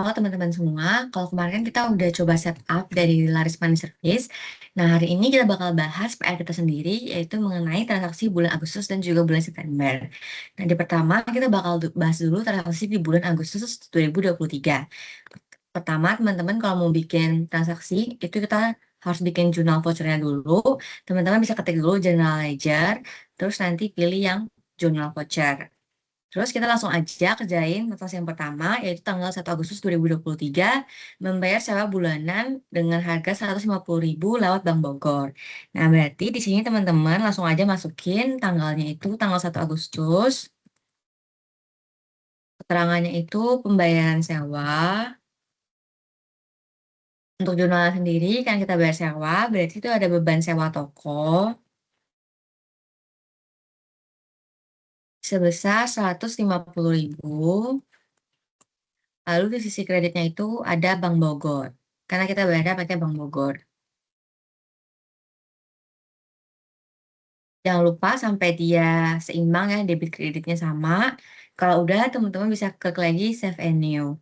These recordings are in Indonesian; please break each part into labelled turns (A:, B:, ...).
A: Halo teman-teman semua, kalau kemarin kan kita udah coba setup dari Laris Money Service. Nah, hari ini kita bakal bahas PR kita sendiri, yaitu mengenai transaksi bulan Agustus dan juga bulan September. Nah, di pertama kita bakal bahas dulu transaksi di bulan Agustus 2023. Pertama, teman-teman kalau mau bikin transaksi, itu kita harus bikin jurnal vouchernya dulu. Teman-teman bisa ketik dulu general ledger, terus nanti pilih yang jurnal voucher. Terus kita langsung aja kerjain transaksi yang pertama, yaitu tanggal 1 Agustus 2023, membayar sewa bulanan dengan harga 150.000 lewat Bank Bogor. Nah, berarti di sini teman-teman langsung aja masukin tanggalnya itu tanggal 1 Agustus, keterangannya itu pembayaran sewa. Untuk jurnal sendiri, kan kita bayar sewa, berarti itu ada beban sewa toko sebesar 150.000. Lalu di sisi kreditnya itu ada Bank Bogor, karena kita bayarnya pakai Bank Bogor. Jangan lupa sampai dia seimbang ya, debit kreditnya sama. Kalau udah, teman-teman bisa klik lagi Save and New.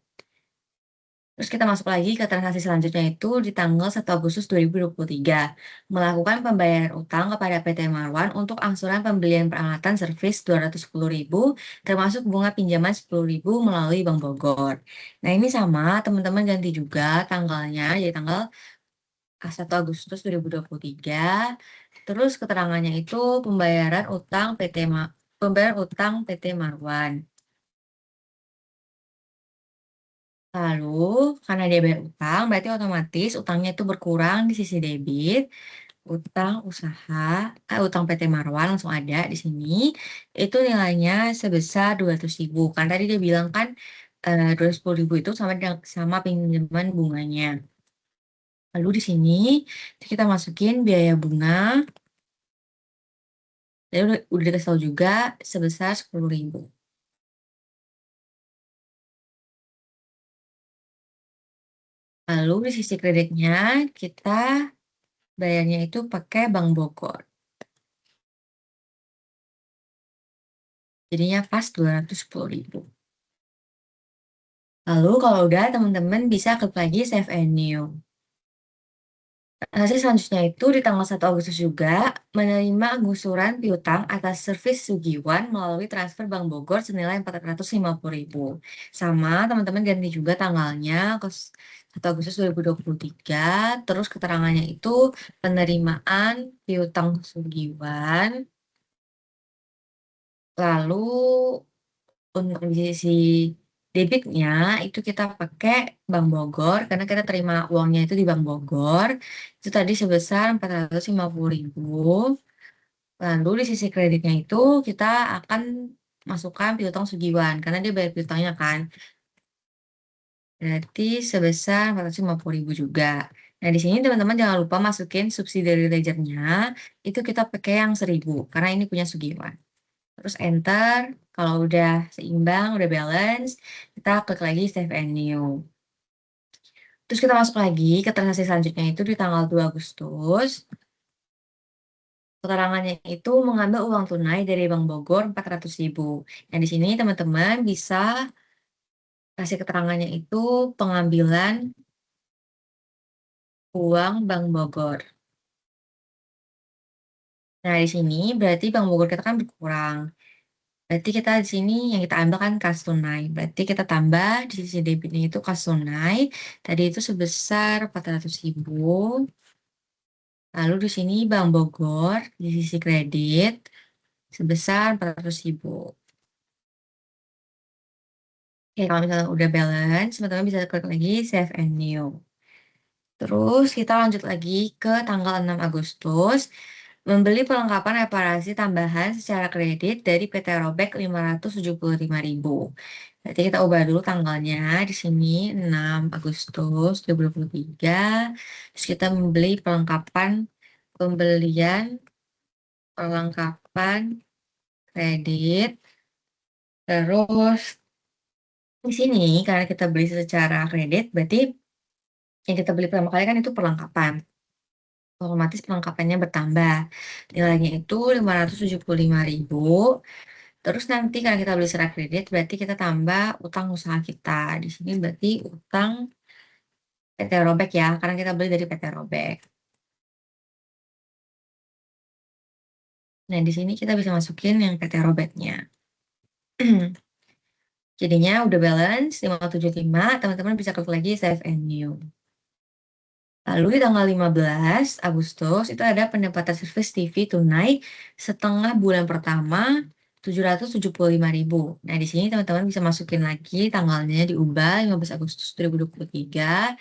A: Terus kita masuk lagi ke transaksi selanjutnya itu di tanggal 1 Agustus 2023. Melakukan pembayaran utang kepada PT Marwan untuk angsuran pembelian peralatan servis 210.000, termasuk bunga pinjaman 10.000 melalui Bank Bogor. Nah, ini sama, teman-teman ganti juga tanggalnya, jadi tanggal 1 Agustus 2023. Terus keterangannya itu pembayaran utang PT Marwan. Lalu, karena dia bayar utang, berarti otomatis utangnya itu berkurang di sisi debit. Utang PT Marwan langsung ada di sini. Itu nilainya sebesar 200.000. Kan tadi dia bilang kan 210.000 itu sama pinjaman bunganya. Lalu di sini kita masukin biaya bunga. Jadi udah dikasih tahu juga sebesar 10.000. Lalu di sisi kreditnya kita bayarnya itu pakai Bank Bogor. Jadinya pas 210.000. Lalu kalau udah teman-teman bisa klik lagi Save and New. Hasil selanjutnya itu di tanggal 1 Agustus juga menerima gusuran piutang atas servis Sugiwan melalui transfer Bank Bogor senilai 450.000. Sama teman-teman ganti juga tanggalnya ke 1 Agustus 2023. Terus keterangannya itu penerimaan piutang Sugiwan. Lalu untuk di sisi debitnya itu kita pakai Bank Bogor karena kita terima uangnya itu di Bank Bogor. Itu tadi sebesar 450.000. Lalu di sisi kreditnya itu kita akan masukkan piutang Sugiwan karena dia bayar piutangnya kan. Berarti sebesar 450.000 juga. Nah, di sini teman-teman jangan lupa masukin subsidiary ledgernya. Itu kita pakai yang 1.000 karena ini punya Sugiwan. Terus enter. Kalau udah seimbang, udah balance, kita klik lagi Save and New. Terus kita masuk lagi ke transaksi selanjutnya itu di tanggal 2 Agustus. Keterangannya itu mengambil uang tunai dari Bank Bogor 400.000. Nah, di sini teman-teman bisa kasih keterangannya itu pengambilan uang Bank Bogor. Nah, di sini berarti Bank Bogor kita kan berkurang. Berarti kita di sini yang kita ambil kan kas tunai. Berarti kita tambah di sisi debitnya itu kas tunai. Tadi itu sebesar 400.000. Lalu di sini Bank Bogor di sisi kredit sebesar 400.000. Oke, kalau misalnya udah balance, teman-teman bisa klik lagi Save and New. Terus kita lanjut lagi ke tanggal 6 Agustus. Membeli perlengkapan reparasi tambahan secara kredit dari PT Robek 575.000. Berarti kita ubah dulu tanggalnya di sini 6 Agustus 2023. Terus kita pembelian perlengkapan kredit. Terus di sini karena kita beli secara kredit, berarti yang kita beli pertama kali kan itu perlengkapan. Otomatis perlengkapannya bertambah. Nilainya itu 575.000. Terus nanti karena kita beli secara kredit, berarti kita tambah utang usaha kita. Di sini berarti utang PT Robek ya, karena kita beli dari PT Robek. Nah, di sini kita bisa masukin yang PT Robeknya. Jadinya udah balance 575, teman-teman bisa klik lagi Save and New. Lalu di tanggal 15 Agustus itu ada pendapatan servis TV tunai setengah bulan pertama 775.000. Nah, di sini teman-teman bisa masukin lagi tanggalnya diubah 15 Agustus 2023.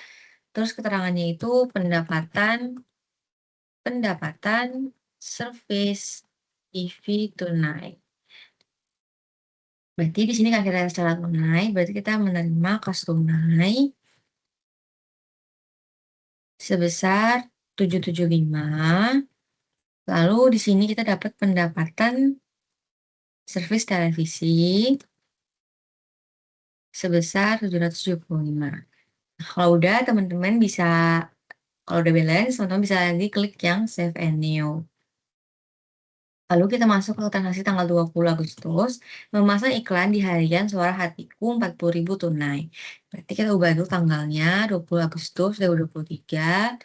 A: Terus keterangannya itu pendapatan pendapatan servis TV tunai. Berarti di sini kan kita secara tunai, berarti kita menerima kas tunai sebesar 775. Lalu di sini kita dapat pendapatan servis televisi sebesar 775. Nah, kalau udah teman-teman bisa, kalau udah balance, teman-teman bisa lagi klik yang Save and New. Lalu kita masuk ke transaksi tanggal 20 Agustus, memasang iklan di harian Suara Hatiku 40.000 tunai. Berarti kita ubah dulu tanggalnya 20 Agustus 2023.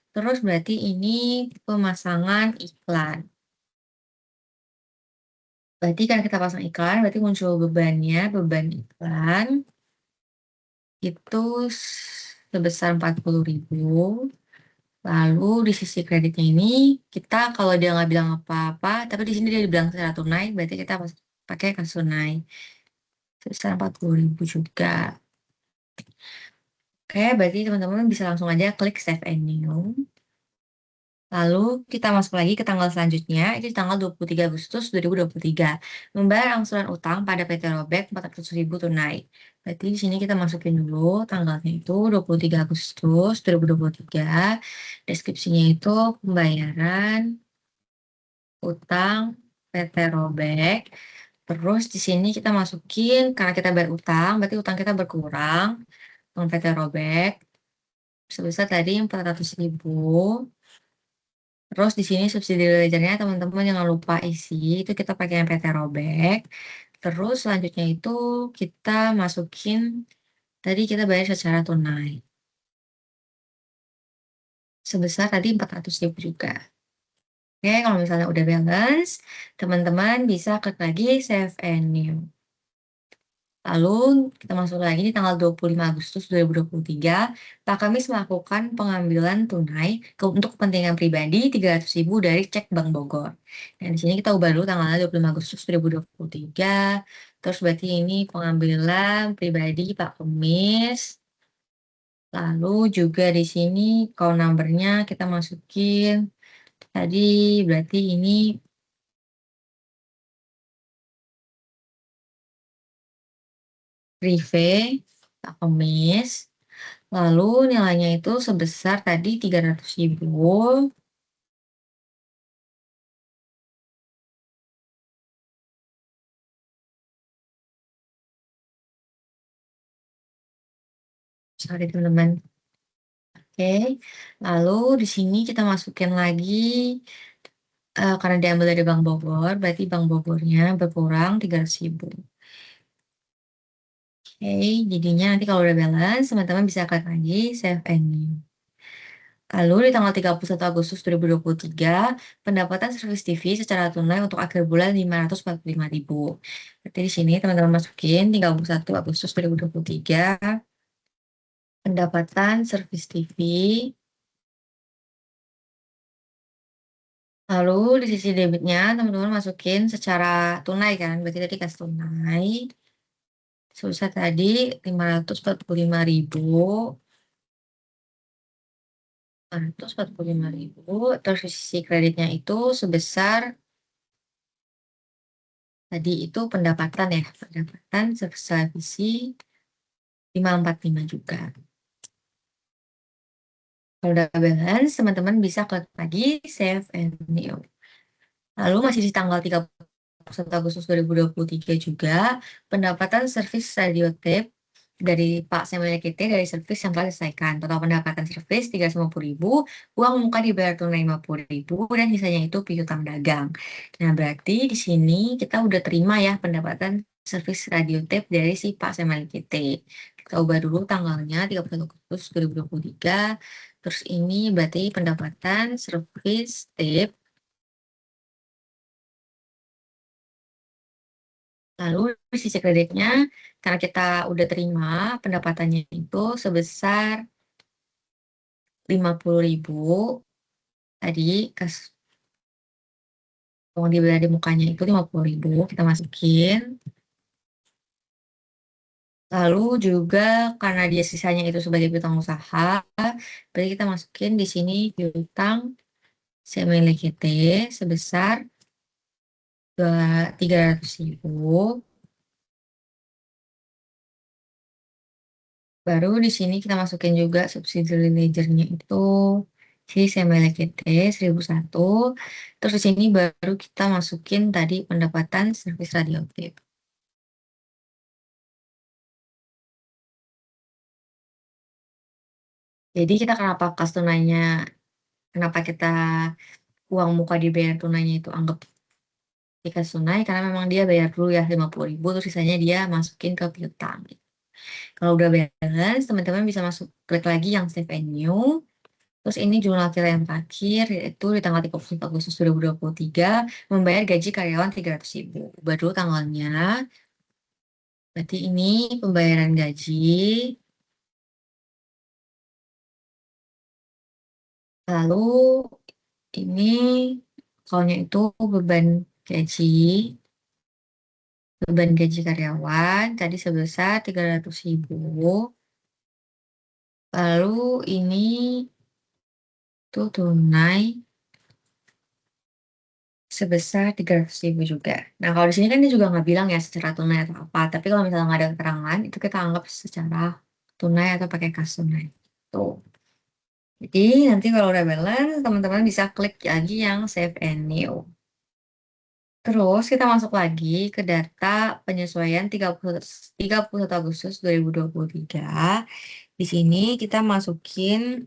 A: Terus berarti ini pemasangan iklan. Berarti kan kita pasang iklan, berarti muncul bebannya, beban iklan itu sebesar 40.000. Lalu di sisi kreditnya ini, kita kalau dia nggak bilang apa-apa, tapi di sini dia dibilang secara tunai, berarti kita pakai kas tunai. Sebesar 40.000 juga. Oke, berarti teman-teman bisa langsung aja klik Save and New. Lalu kita masuk lagi ke tanggal selanjutnya, itu tanggal 23 Agustus 2023. Membayar angsuran utang pada PT Robek 400.000 tunai. Berarti di sini kita masukin dulu tanggalnya itu 23 Agustus 2023. Deskripsinya itu pembayaran utang PT Robek. Terus di sini kita masukin, karena kita bayar utang, berarti utang kita berkurang. Utang PT Robek sebesar tadi 400.000. Terus di sini subsidi belajarnya teman-teman jangan lupa isi, itu kita pakai yang PT Robek. Terus selanjutnya itu kita masukin, tadi kita bayar secara tunai. Sebesar tadi 400.000 juga. Oke, kalau misalnya udah balance, teman-teman bisa klik lagi Save and New. Lalu kita masuk lagi di tanggal 25 Agustus 2023, Pak Kamis melakukan pengambilan tunai untuk kepentingan pribadi 300.000 dari cek Bank Bogor. Dan di sini kita ubah dulu tanggalnya 25 Agustus 2023. Terus berarti ini pengambilan pribadi Pak Kamis. Lalu juga di sini call number-nya kita masukin. Tadi berarti ini Rive Pak Kamis. Lalu nilainya itu sebesar tadi 300.000. Sorry teman-teman. Oke. Lalu di sini kita masukin lagi karena diambil dari Bank Bogor, berarti Bank Bogornya berkurang 300.000. Oke, jadinya nanti kalau udah balance, teman-teman bisa klik lagi Save and New. Lalu di tanggal 31 Agustus 2023, pendapatan servis TV secara tunai untuk akhir bulan 545.000. Berarti di sini teman-teman masukin 31 Agustus 2023, pendapatan servis TV. Lalu di sisi debitnya teman-teman masukin secara tunai kan, berarti tadi kas tunai. Sebesar tadi 545.000. 545.000, terus sisi kreditnya itu sebesar tadi itu pendapatan ya, pendapatan sebesar visi 545 juga. Kalau udah balance, teman-teman bisa klik lagi Save and New. Lalu masih di tanggal 31 Agustus 2023 juga, pendapatan servis radio tape dari Pak saya memiliki dari servis yang telah diselesaikan. Total pendapatan servis 350.000, uang muka dibayar tunai 50.000, dan sisanya itu piutang dagang. Nah, berarti di sini kita udah terima ya pendapatan servis radio tape dari si Pak saya memiliki. Kita ubah dulu tanggalnya 31 Agustus 2023. Terus ini berarti pendapatan servis tape. Lalu di sisi kreditnya, karena kita udah terima pendapatannya itu sebesar 50.000, tadi uang dibayar di mukanya itu 50.000, kita masukin. Lalu juga karena dia sisanya itu sebagai piutang usaha, berarti kita masukin di sini piutang semiliki T sebesar 300.000. Baru di sini kita masukin juga subsidiary ledger-nya itu si semiliki T 1.001. Terus di sini baru kita masukin tadi pendapatan servis radioaktif. Jadi kita kenapa kita uang muka dibayar tunainya itu anggap dikasih tunai, karena memang dia bayar dulu ya 50.000, terus sisanya dia masukin ke piutang. Kalau udah balance, teman-teman bisa klik lagi yang save and new. Terus ini jurnal kita yang terakhir, yaitu di tanggal 31 Agustus 2023, membayar gaji karyawan 300.000. Ubah dulu tanggalnya. Berarti ini pembayaran gaji. Lalu ini soalnya itu gaji beban gaji karyawan tadi sebesar 300.000. Lalu ini tuh tunai sebesar 300.000 juga. Nah, kalau di sini kan dia juga nggak bilang ya secara tunai atau apa. Tapi kalau misalnya nggak ada keterangan, itu kita anggap secara tunai atau pakai kas tunai. Tuh. Jadi nanti kalau udah balance, teman-teman bisa klik lagi yang save and new. Terus kita masuk lagi ke data penyesuaian 31 Agustus 2023. Di sini kita masukin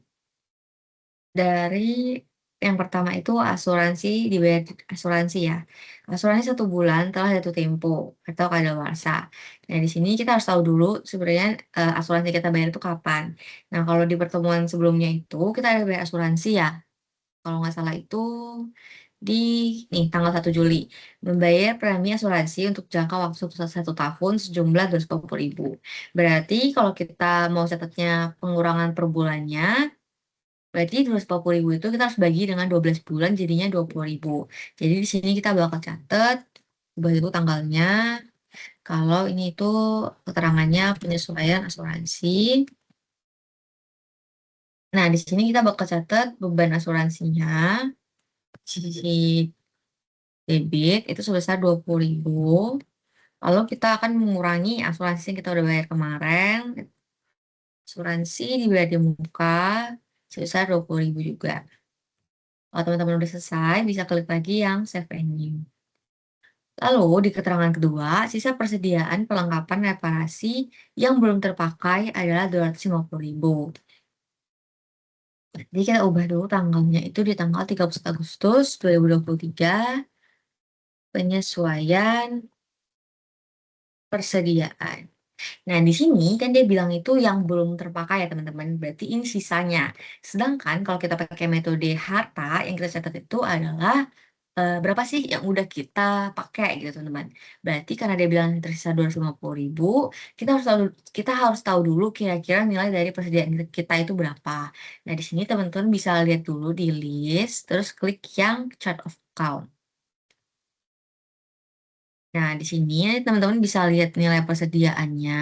A: dari yang pertama itu asuransi, dibayar asuransi ya. Asuransi 1 bulan telah jatuh tempo atau kadaluarsa. Nah, di sini kita harus tahu dulu sebenarnya asuransi kita bayar itu kapan. Nah, kalau di pertemuan sebelumnya itu kita ada bayar asuransi ya. Kalau nggak salah itu di tanggal 1 Juli. Membayar premi asuransi untuk jangka waktu 1 tahun sejumlah 250.000. Berarti kalau kita mau catatnya pengurangan per bulannya, berarti 250.000 itu kita harus bagi dengan 12 bulan jadinya 20.000. Jadi di sini kita bakal catat, ubah itu tanggalnya, kalau ini itu keterangannya penyesuaian asuransi. Nah, di sini kita bakal catat beban asuransinya, sisi debit itu sebesar 20.000. Lalu kita akan mengurangi asuransi yang kita udah bayar kemarin. Asuransi dibayar di muka sebesar 20.000 juga. Kalau teman-teman udah selesai, bisa klik lagi yang save and new. Lalu di keterangan kedua, sisa persediaan perlengkapan reparasi yang belum terpakai adalah 250.000. Jadi kita ubah dulu tanggalnya itu di tanggal 31 Agustus 2023, penyesuaian persediaan. Nah, di sini kan dia bilang itu yang belum terpakai ya teman-teman, berarti ini sisanya. Sedangkan kalau kita pakai metode harta, yang kita catat itu adalah berapa sih yang udah kita pakai gitu teman-teman. Berarti karena dia bilang tersisa 250.000, kita harus tahu dulu kira-kira nilai dari persediaan kita itu berapa. Nah, di sini teman-teman bisa lihat dulu di list, terus klik yang chart of account. Nah, di sini teman-teman bisa lihat nilai persediaannya.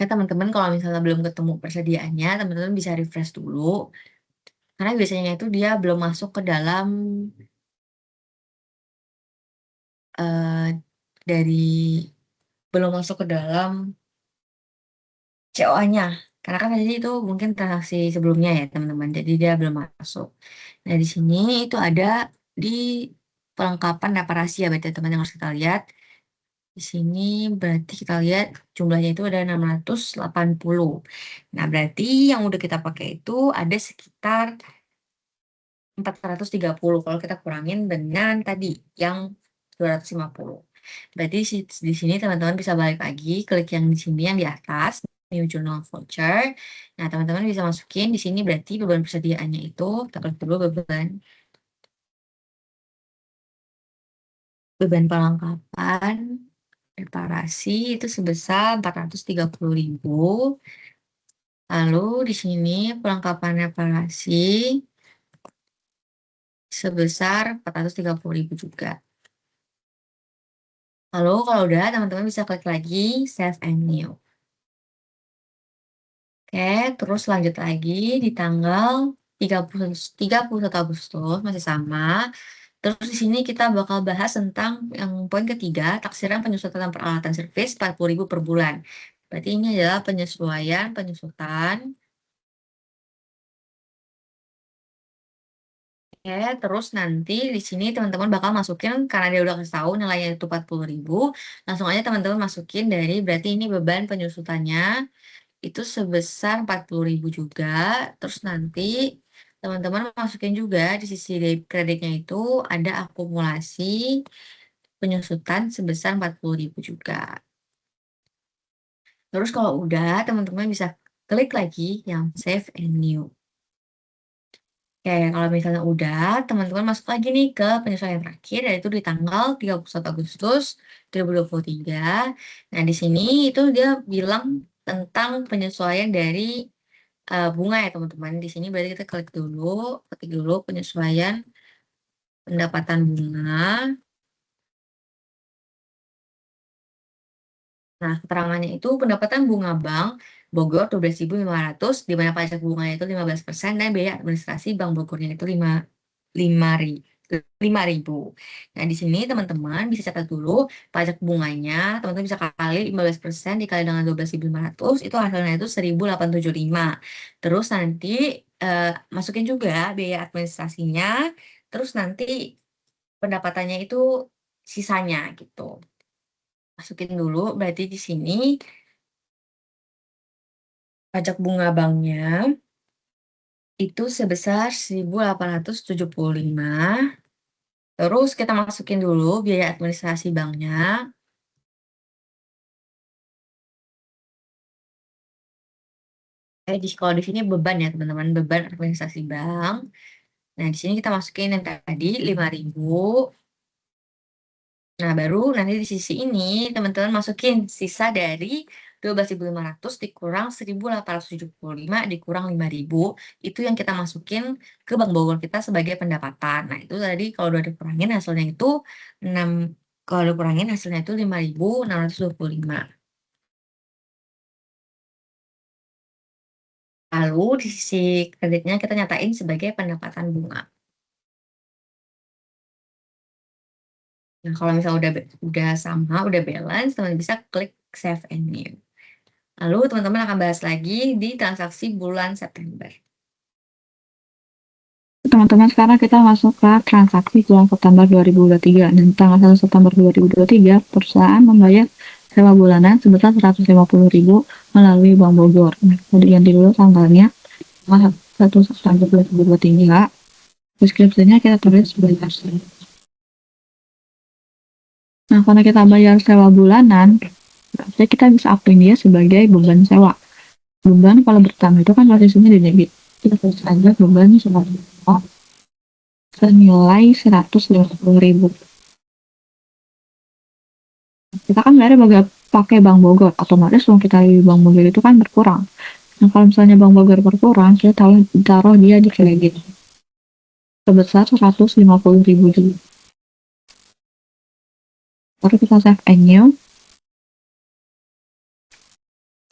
A: Eh, teman-teman kalau misalnya belum ketemu persediaannya, teman-teman bisa refresh dulu. Karena biasanya itu dia belum masuk ke dalam dari belum masuk ke dalam COA-nya. Karena kan tadi itu mungkin transaksi sebelumnya ya teman-teman, jadi dia belum masuk. Nah di sini itu ada di perlengkapan reparasi ya berarti teman-teman yang harus kita lihat. Di sini berarti kita lihat jumlahnya itu ada 680. Nah berarti yang udah kita pakai itu ada sekitar 430 kalau kita kurangin dengan tadi yang 250. Berarti di sini teman-teman bisa balik lagi, klik yang di sini yang di atas, new journal voucher. Nah, teman-teman bisa masukin di sini berarti beban persediaannya itu, kita klik dulu beban perlengkapan reparasi itu sebesar 430.000. Lalu di sini perlengkapan reparasi sebesar 430.000 juga. Lalu kalau udah, teman-teman bisa klik lagi Save and New. Oke, terus lanjut lagi di tanggal 31 Agustus, masih sama. Terus di sini kita bakal bahas tentang yang poin ketiga, taksiran penyesuaian peralatan servis 40.000 per bulan. Berarti ini adalah penyusutan. Oke, terus nanti di sini teman-teman bakal masukin, karena dia udah kasih tahu nilainya itu 40.000, langsung aja teman-teman masukin dari, berarti ini beban penyusutannya, itu sebesar 40.000 juga. Terus nanti teman-teman masukin juga di sisi kreditnya itu ada akumulasi penyusutan sebesar 40.000 juga. Terus kalau udah, teman-teman bisa klik lagi yang Save and New. Oke, kalau misalnya udah, teman-teman masuk lagi nih ke penyesuaian terakhir, yaitu di tanggal 31 Agustus 2023. Nah, di sini itu dia bilang tentang penyesuaian dari bunga ya teman-teman. Di sini berarti kita ketik dulu penyesuaian pendapatan bunga. Nah, keterangannya itu pendapatan bunga bank Bogor 12.500, di mana pajak bunganya itu 15% dan biaya administrasi Bank Bogornya itu 5.000. Nah, di sini teman-teman bisa catat dulu pajak bunganya, teman-teman bisa kali 15% dikali dengan 12.500, itu hasilnya itu 1.875. Terus nanti masukin juga biaya administrasinya, terus nanti pendapatannya itu sisanya gitu. Masukin dulu, berarti di sini pajak bunga banknya itu sebesar 1.875. Terus kita masukin dulu biaya administrasi banknya. Kalau di sini beban ya teman-teman, beban administrasi bank. Nah, di sini kita masukin yang tadi 5.000. Nah, baru nanti di sisi ini teman-teman masukin sisa dari 12.500 dikurang 1.875 dikurang 5.000. Itu yang kita masukin ke Bank Bogor kita sebagai pendapatan. Nah, itu tadi kalau udah dikurangin hasilnya itu 6, kalau dikurangin hasilnya itu 5.625. Lalu di sisi kreditnya kita nyatain sebagai pendapatan bunga. Nah, kalau misalnya udah sama, udah balance, teman bisa klik Save and New. Lalu teman-teman akan bahas lagi di transaksi bulan September.
B: Teman-teman, sekarang kita masuk ke transaksi bulan September 2023. Dan tanggal 1 September 2023, perusahaan membayar sewa bulanan sebesar 150.000 melalui Bank Bogor. Nah, kemudian dulu tanggalnya tanggal 1 September 2023. Deskripsinya kita tulis sebagai hasil. Nah, karena kita bayar sewa bulanan, berarti kita bisa akuin dia sebagai beban sewa. Beban kalau bertambah itu kan posisinya di debit. Kita tulis aja beban sewa senilai 150.000. Kita kan sebenarnya pakai Bank Bogor, otomatis uang kita di Bank Bogor itu kan berkurang. Nah, kalau misalnya Bank Bogor berkurang, kita taruh dia di kredit sebesar 150.000 juga. Baru kita save and new.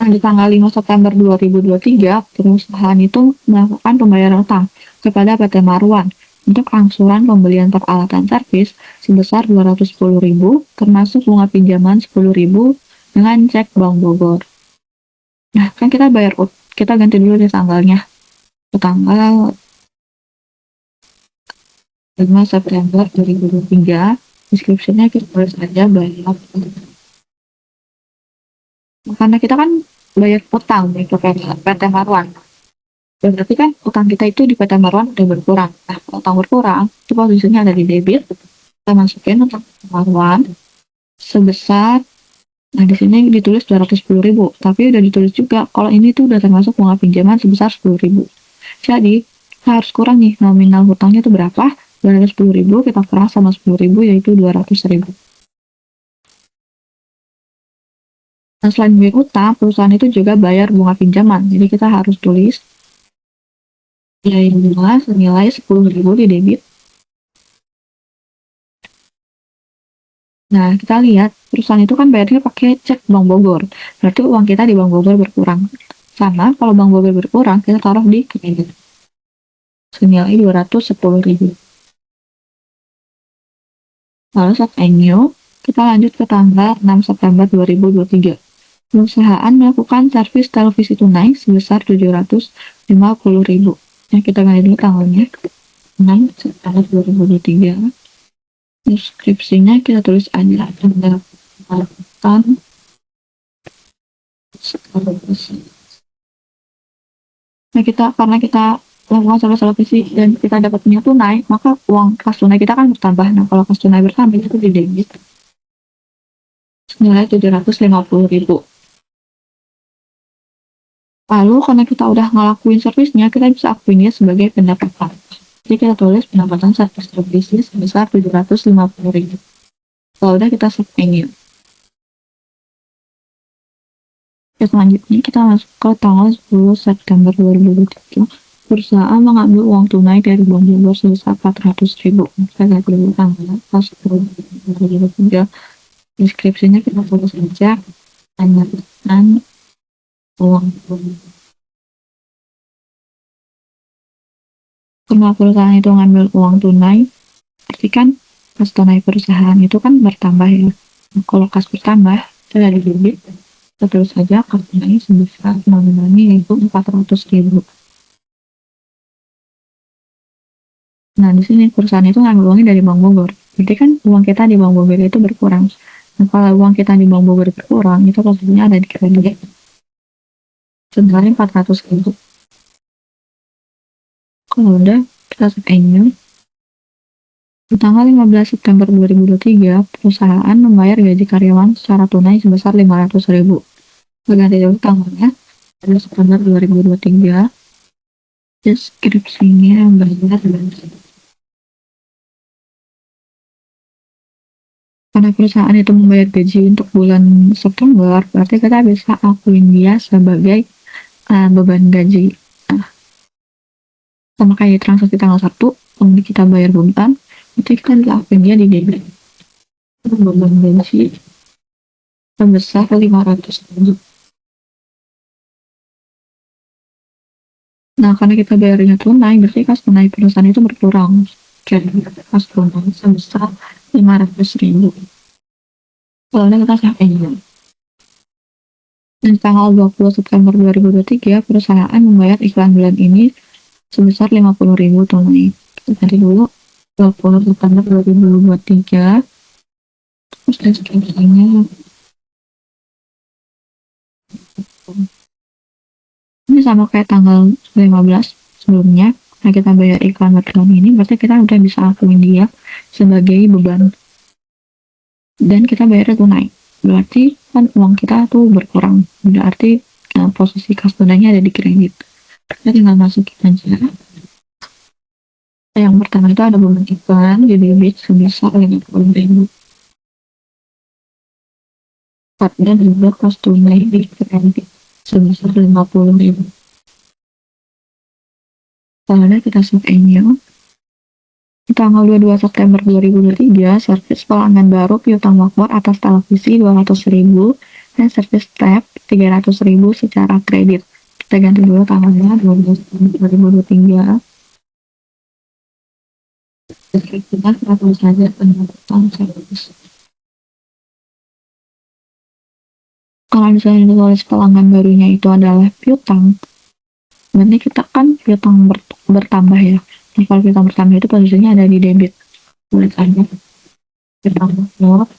B: Nah, di tanggal 5 September 2023, perusahaan itu melakukan pembayaran utang kepada PT Marwan untuk angsuran pembelian peralatan servis sebesar 210.000 termasuk bunga pinjaman 10.000 dengan cek Bank Bogor. Nah, kan kita ganti dulu di tanggalnya. Ke tanggal 5 September 2023, deskripsinya kita tulis aja bayar. Karena kita kan bayar utang nih ke PT Marwan. Berarti kan utang kita itu di PT Marwan udah berkurang. Nah, kalau utang berkurang, itu posisinya ada di debit. Kita masukin utang Marwan sebesar, nah di sini ditulis 210.000, tapi udah ditulis juga kalau ini tuh udah termasuk bunga pinjaman sebesar 10.000. Jadi, kita harus kurang nih nominal hutangnya itu berapa? 210.000 kita kurang sama 10.000 yaitu 200.000. Nah, selain bayar utang, perusahaan itu juga bayar bunga pinjaman. Jadi kita harus tulis biaya bunga senilai 10.000 di debit. Nah, kita lihat perusahaan itu kan bayarnya pakai cek Bank Bogor. Berarti uang kita di Bank Bogor berkurang. Sama, kalau Bank Bogor berkurang, kita taruh di kredit. Senilai 210.000. Lalu saat annual, kita lanjut ke tanggal 6 September 2023. Perusahaan melakukan servis televisi tunai sebesar 750.000. Nah, kita ganti dulu tanggalnya. 6 September 2023. Deskripsinya kita tulis aja pendapatan nah karena kita melakukan servis televisi dan kita dapatnya tunai, maka uang kas tunai kita kan bertambah. Nah, kalau kas tunai bertambah itu di debit senilai 750.000. Lalu karena kita udah ngelakuin servisnya, kita bisa akuinnya sebagai pendapatan. Jadi kita tulis pendapatan servis televisi sebesar 750.000. Kalau udah kita save ini. Selanjutnya kita masuk ke tanggal 10 September 2023. Perusahaan mengambil uang tunai dari Bank Bogor sebesar 400.000. Saya lihat dulu tanggal pas 2023. Deskripsinya kita tulis saja penyataan uang tunai. Karena perusahaan itu ngambil uang tunai, berarti kan kas tunai perusahaan itu kan bertambah ya. Nah, kalau kas bertambah, itu dari debit, kita terus saja kas tunai sebesar nominalnya yaitu 400.000. Nah, di sini perusahaan itu ngambil uangnya dari Bank Bogor. Berarti kan uang kita di Bank Bogor itu berkurang. Nah, kalau uang kita di Bank Bogor berkurang, itu posisinya ada di kredit. Senilai 400.000. Kalau udah, kita save annual. Di tanggal 15 September 2023, perusahaan membayar gaji karyawan secara tunai sebesar 500.000. Berganti dulu tanggalnya, pada September 2023. Deskripsinya bayar karena perusahaan itu membayar gaji untuk bulan September, berarti kita bisa akuin dia sebagai beban gaji. Nah, sama kayak transaksi tanggal 1, kalau kita bayar bulan, itu kita akuin dia di debit. Beban gaji sebesar 500.000. Nah, karena kita bayarnya tunai, berarti kas tunai perusahaan itu berkurang. Jadi, kas tunai sebesar 500.000. Kalau kita save aja. Dan tanggal 20 September 2023, perusahaan membayar iklan bulan ini sebesar 50.000 tunai. Nanti dulu 20 September 2023. Terus deskripsinya ini sama kayak tanggal 15 sebelumnya. Nah, kita bayar iklan beriklan ini, berarti kita udah bisa akuin dia sebagai beban. Dan kita bayarnya tunai. Berarti kan uang kita tuh berkurang. Berarti posisi kas tunainya ada di kredit. Kita tinggal masukin aja. Yang pertama itu ada beban iklan di debit sebesar 50.000. Dan juga kas tunai di kredit sebesar 50.000. Soalnya kita save annual. Tanggal 22 September 2023, servis pelanggan baru piutang Makmur atas televisi 200.000 dan servis tab 300.000 secara kredit. Kita ganti dulu tanggalnya 12 September 2023. kita tulis saja pendapatan servis. Kalau misalnya ditulis pelanggan barunya itu adalah piutang, berarti kita kan piutang bertambah ya. Nah, kalau piutang bertambah itu posisinya ada di debit. Tulis aja piutang bertambah.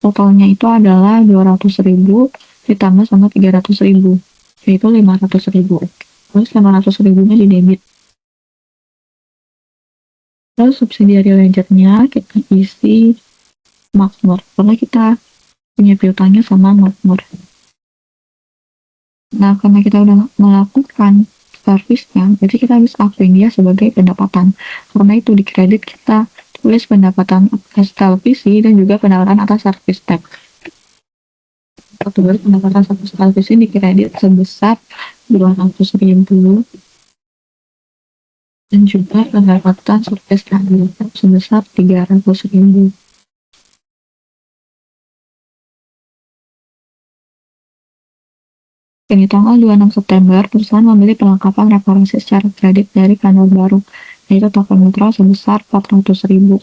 B: Totalnya itu adalah 200.000 ditambah sama 300.000, yaitu 500.000. Terus 500.000-nya di debit. Terus subsidiary ledger-nya kita isi makmur, karena kita punya piutangnya sama makmur. Nah, karena kita udah melakukan servisnya, jadi kita harus akuin dia sebagai pendapatan. Karena itu di kredit kita tulis pendapatan atas televisi dan juga pendapatan atas servis tab. Kedua, pendapatan atas televisi di kredit sebesar 200.000 dan juga pendapatan servis tab sebesar 300.000. Di tanggal 26 September, perusahaan membeli perlengkapan reparasi secara kredit dari vendor baru, yaitu Toko Metro sebesar 400.000.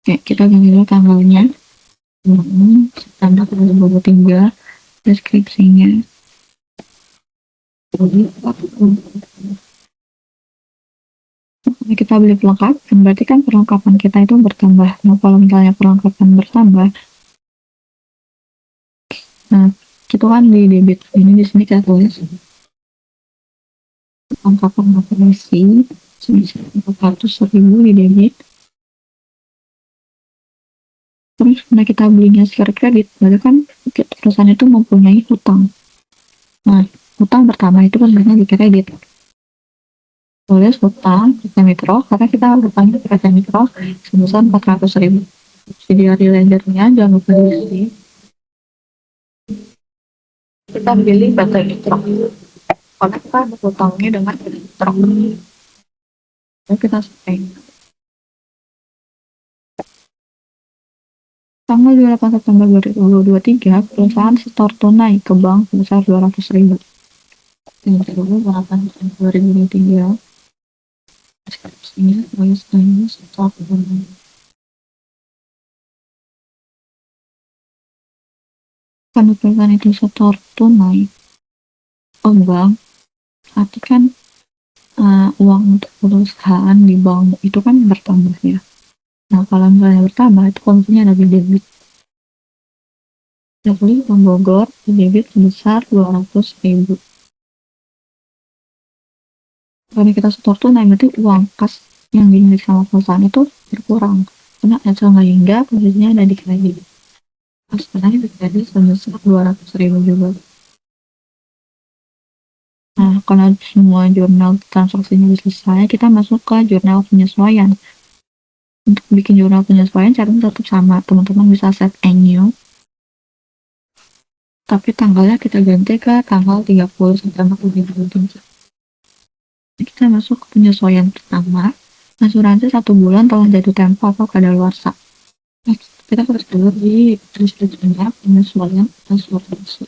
B: Oke, kita ganti dulu tanggalnya. September 2023, deskripsinya. Nah, kita beli perlengkapan, berarti kan perlengkapan kita itu bertambah. Nah, kalau misalnya perlengkapan bertambah, nah, itu kan di debit. Ini di sini kita tulis perlengkapan reparasi sebesar 400.000 di debit. Terus karena kita belinya secara kredit, berarti kan perusahaan itu mempunyai hutang. Nah, hutang pertama itu sebenarnya di kredit. Tulis hutang PT Mikro, karena kita hutangnya ke PT Mikro sebesar 400.000. Subsidiary ledger-nya jangan lupa diisi. Kita pilih PT Mikro, karena kita hutangnya dengan PT Mikro. Lalu kita selesai. Tanggal 28 September 2023, perusahaan setor tunai ke bank sebesar 200.000. Tanggal 28 September 2023, deskripsinya tulis setor tunai. Karena perusahaan itu setor tunai ke bank, arti kan uang untuk perusahaan di bank itu kan bertambah ya. Nah, kalau misalnya bertambah, itu kondisinya ada di debit. Jadi, Bank Bogor di debit sebesar 200.000. Karena kita setor tunai, berarti uang kas yang dimiliki sama perusahaan itu berkurang. Karena sehingga posisinya ada di kredit. Pas tunai di kredit sebesar 200.000 juga. Nah, kalau semua jurnal transaksinya selesai, kita masuk ke jurnal penyesuaian. Untuk bikin jurnal penyesuaian, caranya tetap sama. Teman-teman bisa set new. Tapi tanggalnya kita ganti ke tanggal 30 September 2023. Kita masuk ke penyesuaian pertama. Asuransi 1 bulan telah jatuh tempo atau kadaluarsa. Nah, kita harus dulu di deskripsinya penyesuaian asuransi.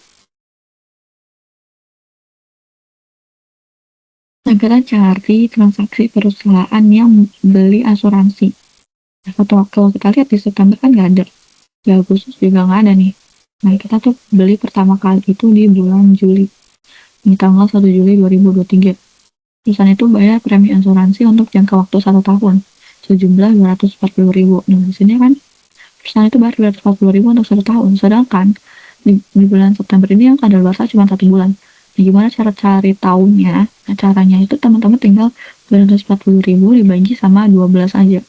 B: Nah, kita cari transaksi perusahaan yang beli asuransi. Kalau kita lihat di September kan nggak ada, di Agustus juga nggak ada nih. Nah, kita tuh beli pertama kali itu di bulan Juli, di tanggal 1 Juli 2023. Perusahaan itu bayar premi asuransi untuk jangka waktu 1 tahun, sejumlah 240.000. Nah, di sini kan perusahaan itu bayar 240.000 untuk 1 tahun, sedangkan di bulan September ini yang kadaluarsa cuma 1 bulan. Nah, gimana cara cari tahunnya? Nah, caranya itu teman-teman tinggal 240.000 dibagi sama 12 aja,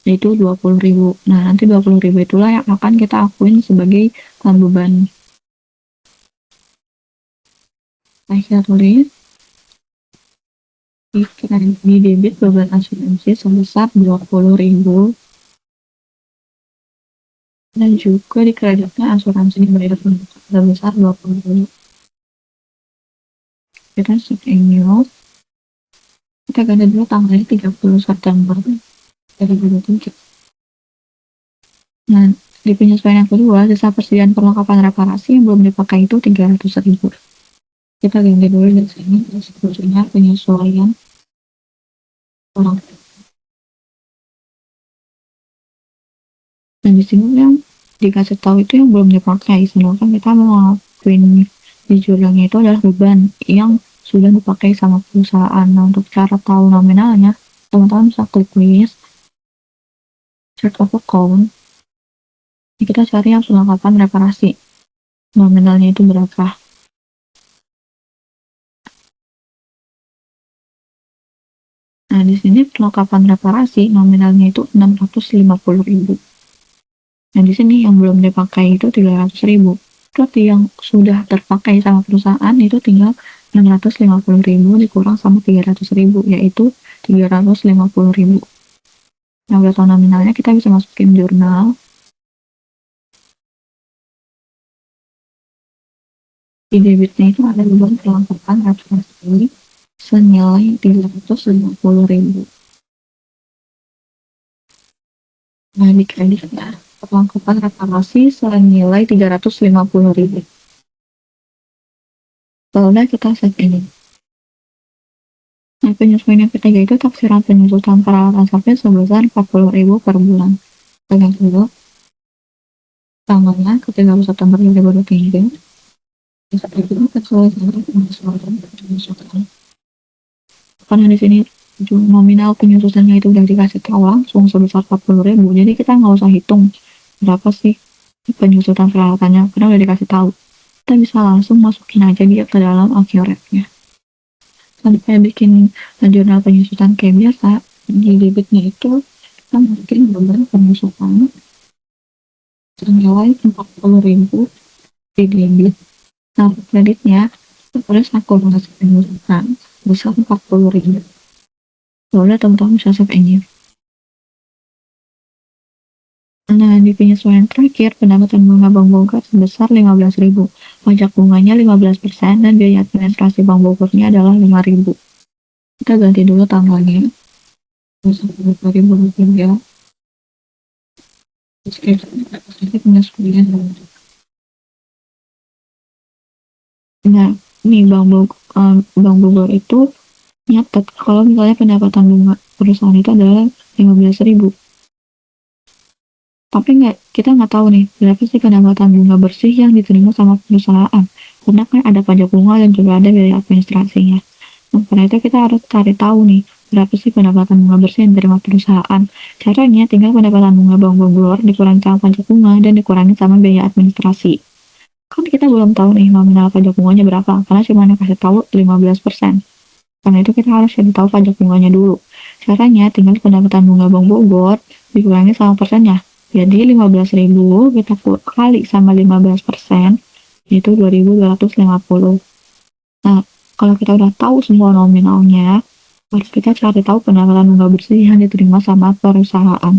B: yaitu 20.000. Nah, nanti 20.000 itulah yang akan kita akuin sebagai beban. Nah, kita tulis di debit beban asuransi sebesar 20.000 dan juga di kreditnya asuransi dibayar sebesar 20.000. Kita set annual. Kita ganti dulu tanggalnya 30 September 2023. Nah, di penyesuaian yang kedua, sisa persediaan perlengkapan reparasi yang belum dipakai itu 300.000. Kita ganti dulu di sini, deskripsinya penyesuaian Dan di sini yang dikasih tahu itu yang belum dipakai, sedangkan kita mau ngelakuin di jurnalnya itu adalah beban yang sudah dipakai sama perusahaan. Nah, untuk cara tahu nominalnya, teman-teman bisa klik list, chart of account, kita cari yang perlengkapan reparasi. Nominalnya itu berapa? Nah, di sini perlengkapan reparasi nominalnya itu 650.000. Nah, di sini yang belum dipakai itu 300.000. Berarti yang sudah terpakai sama perusahaan itu tinggal 650.000 dikurang sama 300.000, yaitu 350.000. Nah, udah tahu nominalnya, kita bisa masukin jurnal. Di debitnya itu ada beban perlengkapan reparasi senilai 350.000. Nah, di kreditnya perlengkapan reparasi senilai 350.000. Kalau kita save ini. Nah, penyesuaian yang ketiga itu taksiran penyusutan peralatan servis sebesar 40.000 per bulan. Pegang dulu tanggalnya ke 30 September 2023. Seperti itu sesuai dengan penyusutan. Karena di sini nominal penyusutannya itu udah dikasih tahu langsung sebesar 40.000, jadi kita nggak usah hitung berapa sih penyusutan peralatannya, karena udah dikasih tahu. Kita bisa langsung masukin aja dia ke dalam accurate-nya. Sampai bikin jurnal penyusutan kayak biasa, di debitnya itu kita masukin beban penyusutan senilai 40.000 di debit. Nah, kreditnya kita tulis akumulasi penyusutan besar 40.000. Boleh teman-teman bisa save ini. Nah, di penyesuaian terakhir, pendapatan bunga Bank Bogor sebesar 15.000. Pajak bunganya 15% dan biaya administrasi Bank Bogornya adalah 5.000. Kita ganti dulu tanggalnya. 2023. Penyesuaian. Nah, ini Bank Bogor itu nyatet kalau misalnya pendapatan bunga perusahaan itu adalah 15.000. Tapi kita nggak tahu nih berapa sih pendapatan bunga bersih yang diterima sama perusahaan, karena kan ada pajak bunga dan juga ada biaya administrasinya. Nah, karena itu kita harus cari tahu nih berapa sih pendapatan bunga bersih yang diterima perusahaan. Caranya tinggal pendapatan bunga Bank Bogor dikurangi sama pajak bunga dan dikurangi sama biaya administrasi. Kan kita belum tahu nih nominal pajak bunganya berapa, karena cuma dikasih tahu 15%. Karena itu kita harus cari tahu pajak bunganya dulu. Caranya tinggal pendapatan bunga Bank Bogor dikurangi sama persennya. Jadi 15.000 kita kali sama 15%, yaitu 2.250. Nah, kalau kita udah tahu semua nominalnya, harus kita cari tahu pendapatan bunga bersih yang diterima sama perusahaan.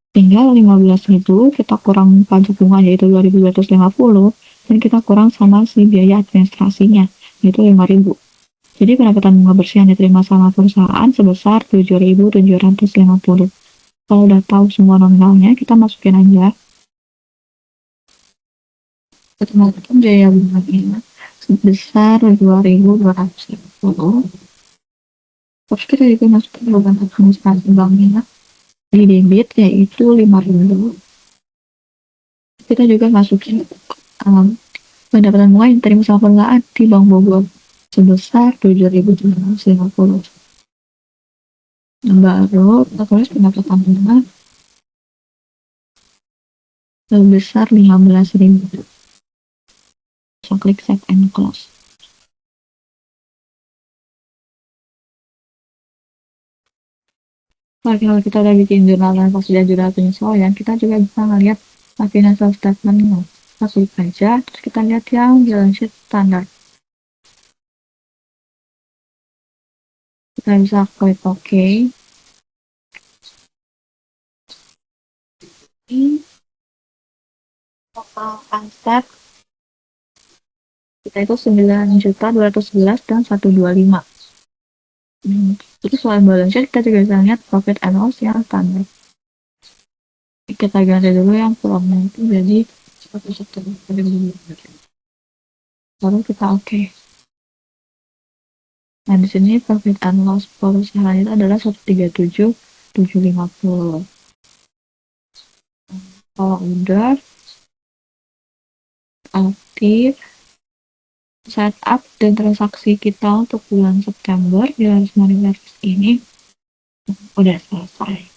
B: Tinggal 15.000 kita kurang pajak bunga yaitu 2.250, dan kita kurang sama si biaya administrasinya yaitu 5.000. Jadi pendapatan bunga bersih yang diterima sama perusahaan sebesar 7.750. Kalau udah tahu semua nominalnya, kita masukin aja. Ketemukan biaya bunganya sebesar 2.250. Terus kita juga masukin beban administrasi banknya di debit yaitu 5.000. Kita juga masukin pendapatan bunga yang diterima sama perusahaan di Bank Bogor sebesar 7.750. Baru kita tulis pendapatan bunga sebesar 15.000. So, klik save and close. Kalau kita udah bikin jurnal dan pas sudah jurnal penyesuaian, kita juga bisa ngeliat financial statement-nya. Kita klik aja, terus kita lihat yang balance sheet standar. Kita bisa klik OK. Ini total aset kita itu 9.211 dan 125. Terus selain balance sheet, kita juga bisa lihat profit and loss yang standar. Kita ganti dulu yang kolomnya itu jadi 1 baru kita OK. Nah, di sini profit and loss perusahaan itu adalah 137.750. Kalau udah aktif, setup dan transaksi kita untuk bulan September di Laris Money Service ini udah selesai.